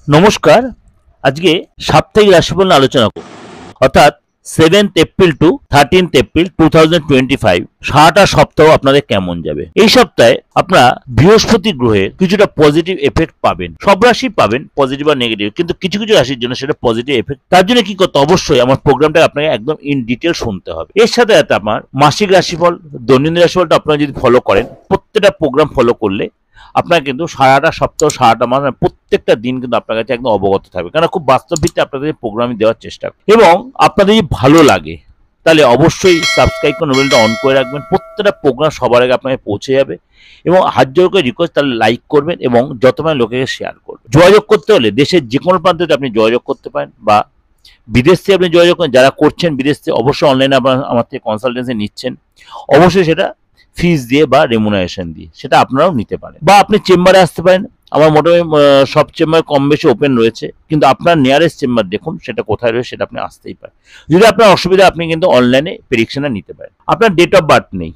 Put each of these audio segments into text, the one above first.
নমস্কার। আজকে সাপ্তাহিক রাশিফল নিয়ে আলোচনা করব, অর্থাৎ 7th April two 13th April 2025 সারাটা সপ্তাহ আপনাদের কেমন যাবে। এই সপ্তাহে আপনারা বৃহস্পতি গ্রহের কিছুটা পজিটিভ এফেক্ট পাবেন। সব রাশি পাবেন পজিটিভ আর নেগেটিভ, কিন্তু কিছু কিছু রাশির জন্য সেটা পজিটিভ এফেক্ট। তার জন্য কি করতে, অবশ্যই আমার প্রোগ্রামটা আপনাকে একদম ইন ডিটেল শুনতে হবে। এর সাথে সাথে আমার মাসিক রাশিফল, দৈনন্দিন রাশিফলটা আপনারা যদি ফলো করেন, প্রত্যেকটা প্রোগ্রাম ফলো করলে আপনার কিন্তু সারাটা সপ্তাহ, সারাটা মাস, প্রত্যেকটা দিন কিন্তু আপনার কাছে একদম অবগত থাকবে। কারণ খুব বাস্তব ভিত্তিতে আপনাদের প্রোগ্রাম দেওয়ার চেষ্টা করি। এবং আপনাদের যদি ভালো লাগে তাহলে অবশ্যই সাবস্ক্রাইব করে নোবেলটা অন করে রাখবেন। প্রত্যেকটা প্রোগ্রাম সবার আগে আপনাকে পৌঁছে যাবে। এবং হাত জোর করে রিকোয়েস্ট, তাহলে লাইক করবেন এবং যত মানে লোকেকে শেয়ার করবেন। যোগাযোগ করতে হলে দেশের যে কোনো প্রান্তে আপনি যোগাযোগ করতে পারেন, বা বিদেশ থেকে আপনি যোগাযোগ করেন। যারা করছেন বিদেশ থেকে, অবশ্যই অনলাইনে আমার থেকে কনসালটেন্সি নিচ্ছেন, অবশ্যই সেটা ফিস দিয়ে বা রেমুনারেশন দিয়ে সেটা আপনারাও নিতে পারেন। বা আপনি চেম্বারে আসতে পারেন। আমার মোটামুটি সব চেম্বার কম বেশি ওপেন রয়েছে, কিন্তু আপনার নিয়ারেস্ট চেম্বার দেখুন সেটা কোথায় রয়েছে, সেটা আপনি আসতেই পারেন। যদি আপনার অসুবিধা, আপনি কিন্তু অনলাইনে প্রেডিকশনটা নিতে পারেন। আপনার ডেট অফ বার্থ নেই,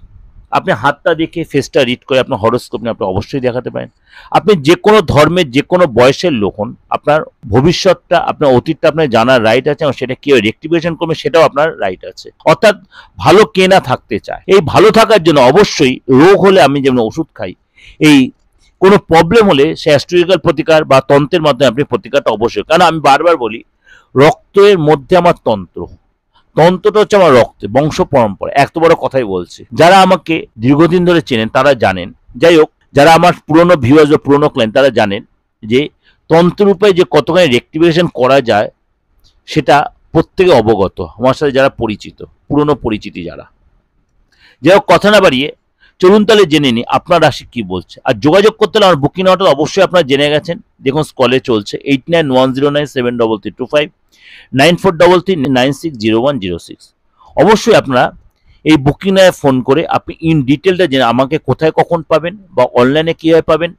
আপনি হাতটা দেখে ফেসটা রিড করে আপনার হরোস্কোপ নিয়ে আপনি অবশ্যই দেখাতে পারেন। আপনি যে কোনো ধর্মের যে কোনো বয়সের লোক হন, আপনার ভবিষ্যৎটা, আপনার অতীতটা আপনার জানার রাইট আছে, এবং সেটা কেউ রেক্টিফিকেশন করবে সেটাও আপনার রাইট আছে। অর্থাৎ ভালো কে না থাকতে চায়। এই ভালো থাকার জন্য অবশ্যই রোগ হলে আমি যেমন ওষুধ খাই, এই কোনো প্রবলেম হলে সে অ্যাস্ট্রোলজিক্যাল প্রতিকার বা তন্ত্রের মাধ্যমে আপনি প্রতিকারটা অবশ্যই। কারণ আমি বারবার বলি, রক্তের মধ্যে আমার তন্ত্র, তন্ত্রটা হচ্ছে আমার রক্তে, বংশ পরম্পরা। এত বড় কথাই বলছি, যারা আমাকে দীর্ঘদিন ধরে চেনেন তারা জানেন। যাই হোক, যারা আমার পুরনো ভিউয়ার্স বা পুরনো ক্লায়েন্ট তারা জানেন যে তন্ত্ররূপে যে কতখানি রেক্টিফিকেশন করা যায় সেটা প্রত্যেকে অবগত, আমার সাথে যারা পরিচিত, পুরনো পরিচিতি যারা। যাই হোক, কথা না বাড়িয়ে চলুন তাহলে জেনে নিই আপনার রাশি কি বলছে। আর যোগাযোগ করতে হলে আমার বুকিং নাম্বারটা অবশ্যই আপনারা জেনে গেছেন। দেখুন স্কলে চলছে 89109722 9433960106। অবশ্যই আপনারা এই বুকিং নাম্বারে ফোন করে আপনি ইন ডিটেলটা জেনে আমাকে কোথায় কখন পাবেন, বা অনলাইনে কীভাবে পাবেন,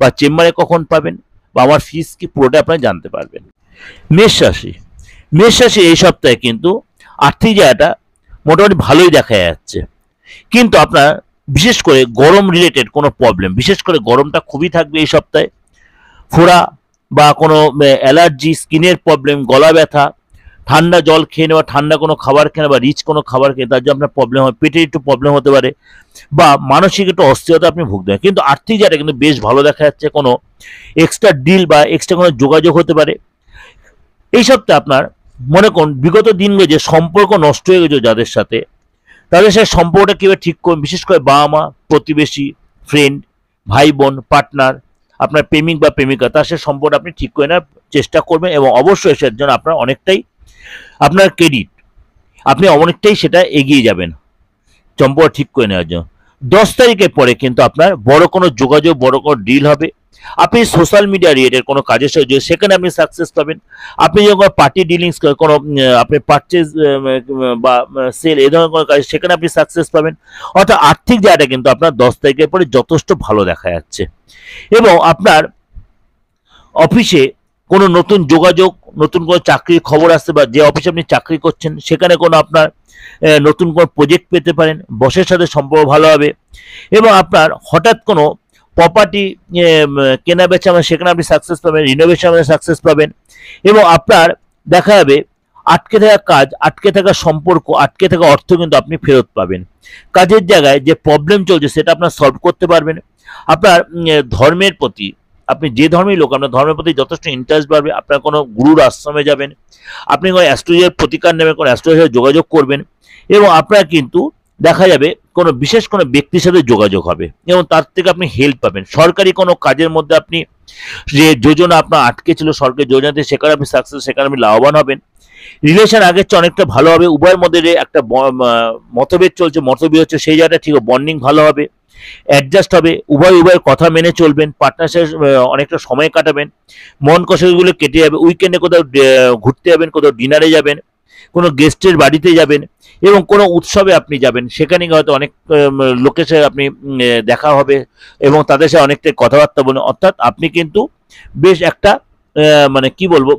বা চেম্বারে কখন পাবেন, বা আমার ফিস কি, পুরোটা আপনারা জানতে পারবেন। মেষ রাশি, মেষ রাশি এই সপ্তাহে কিন্তু আর্থিক জায়গাটা মোটামুটি ভালোই দেখা যাচ্ছে, কিন্তু আপনার বিশেষ করে গরম রিলেটেড কোনো প্রবলেম, বিশেষ করে গরমটা খুবই থাকবে এই সপ্তাহে। ফোড়া বা কোনো অ্যালার্জি, স্কিনের প্রবলেম, গলা ব্যথা, ঠান্ডা জল খেয়ে নেওয়া, ঠান্ডা কোনো খাবার খেয়ে নেওয়া, বা রিচ কোনো খাবার খেয়ে তার জন্য আপনার প্রবলেম হয়, পেটের একটু প্রবলেম হতে পারে, বা মানসিক একটু অস্থিরতা আপনি ভুগতে পারেন। কিন্তু আর্থিক জায়গাটা কিন্তু বেশ ভালো দেখা যাচ্ছে। কোনো এক্সট্রা ডিল বা এক্সট্রা কোনো যোগাযোগ হতে পারে এই সপ্তাহে। আপনার মনে করুন বিগত দিনগুলো যে সম্পর্ক নষ্ট হয়ে গেছে যাদের সাথে, তাদের সাথে সম্পর্কটা কীভাবে ঠিক করবেন, বিশেষ করে বাবা মা, প্রতিবেশী, ফ্রেন্ড, ভাই বোন, পার্টনার, আপনার প্রেমিক বা প্রেমিকা, তার সাথে সম্পর্কটা আপনি ঠিক করে নেওয়ার চেষ্টা করবেন। এবং অবশ্যই সেটার জন্য আপনার অনেকটাই আপনার ক্রেডিট, আপনি অনেকটাই সেটা এগিয়ে যাবেন সম্পর্ক ঠিক করে নেওয়ার জন্য। 10 তারিখের পরে কিন্তু আপনার বড় কোনো যোগাযোগ, বড় কোনো ডিল হবে। আপনি সোশ্যাল মিডিয়া রিলেটেড কোনো কাজের সাথে সেখানে আপনি সাকসেস পাবেন। আপনি যখন পার্টি ডিলিংস কোনো আপনি পারচেজ বা সেল এই ধরনের কোনো কাজ, সেখানে আপনি সাকসেস পাবেন। অর্থাৎ আর্থিক জায়গাটা কিন্তু আপনার 10 তারিখের পরে যথেষ্ট ভালো দেখা যাচ্ছে। এবং আপনার অফিসে কোনো নতুন যোগাযোগ, নতুন কোনো চাকরির খবর আসতে, বা যে অফিসে আপনি চাকরি করছেন সেখানে কোনো আপনার নতুন কোনো প্রজেক্ট পেতে পারেন, বসের সাথে সম্পর্ক ভালো হবে। এবং আপনার হঠাৎ কোনো প্রপার্টি কেনা বেচা, সেখানে আপনি সাকসেস পাবেন, রিনোভেশনে সাকসেস পাবেন। এবং আপনার দেখা যাবে আটকে থাকা কাজ, আটকে থাকা সম্পর্ক, আটকে থাকা অর্থ কিন্তু আপনি ফেরত পাবেন। কাজের জায়গায় যে প্রবলেম চলছে সেটা আপনার সলভ করতে পারবেন। আপনার ধর্মের প্রতি, আপনি যে ধর্মের লোক, আপনার ধর্মের প্রতি যথেষ্ট ইন্টারেস্ট বাড়বে। আপনার কোনো গুরুর আশ্রমে যাবেন, আপনি কোনো অ্যাস্ট্রোলজির প্রতিকার নেবেন, কোনো অ্যাস্ট্রোলজির যোগাযোগ করবেন। এবং আপনার কিন্তু দেখা যাবে কোনো বিশেষ কোনো ব্যক্তির সাথে যোগাযোগ হবে, এবং তার থেকে আপনি হেল্প পাবেন। সরকারি কোনো কাজের মধ্যে আপনি যে যোজনা আপনার আটকে ছিল, সরকারি যোজনাতে, সেখানে আপনি সাকসেস, সেখানে আপনি লাভবান হবেন। রিলেশন আগের চেয়ে অনেকটা ভালো হবে। উভয়ের মধ্যে একটা মতভেদ চলছে, মতভেদ হচ্ছে, সেই জায়গাটা ঠিক বন্ডিং ভালো হবে, অ্যাডজাস্ট হবে। উভয়ের কথা মেনে চলবেন, পার্টনারশিপ অনেকটা সময় কাটাবেন, মন কষাকষিগুলো কেটে যাবে। উইকেন্ডে কোথাও ঘুরতে যাবেন, কোথাও ডিনারে যাবেন, কোনো গেস্টের বাড়িতে যাবেন, এবং কোনো উৎসবে আপনি যাবেন, সেখানে হয়তো অনেক লোকের সাথে আপনি দেখা হবে, এবং তাদের সাথে অনেকটাই কথাবার্তা বলবেন। অর্থাৎ আপনি কিন্তু বেশ একটা মানে কি বলবো,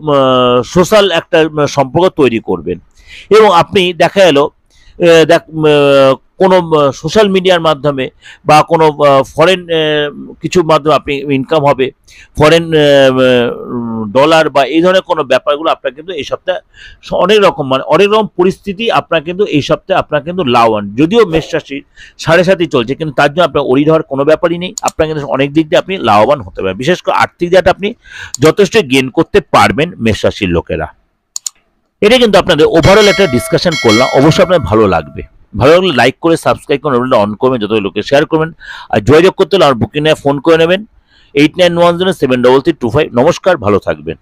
সোশ্যাল একটা সম্পর্ক তৈরি করবেন। এবং আপনি দেখা গেল কোনো সোশ্যাল মিডিয়ার মাধ্যমে বা কোনো ফরেন কিছুর মাধ্যমে আপনি ইনকাম হবে, ফরেন ডলার বা এই ধরনের কোনো ব্যাপারগুলো আপনার কিন্তু এই সপ্তাহে অনেক রকম পরিস্থিতি আপনার কিন্তু এই সপ্তাহে আপনার কিন্তু লাভবান। যদিও মেষ রাশি 7.5 চলছে, কিন্তু তার জন্য আপনার অরিড হওয়ার কোনো ব্যাপারই নেই। আপনার কিন্তু অনেক দিক দিয়ে আপনি লাভবান হতে পারেন, বিশেষ করে আর্থিক দিকটা আপনি যথেষ্ট গেইন করতে পারবেন মেষ রাশির লোকেরা। এটা কিন্তু আপনাদের ওভারঅল একটা ডিসকাশন করলাম, অবশ্যই আপনার ভালো লাগবে। ভালো লাগলে লাইক করে সাবস্ক্রাইব করে অন করবেন, যত লোকে শেয়ার করবেন। আর যোগাযোগ করতে হলে আমার বুকিং ফোন করে নেবেন 8910733325। নমস্কার, ভালো থাকবেন।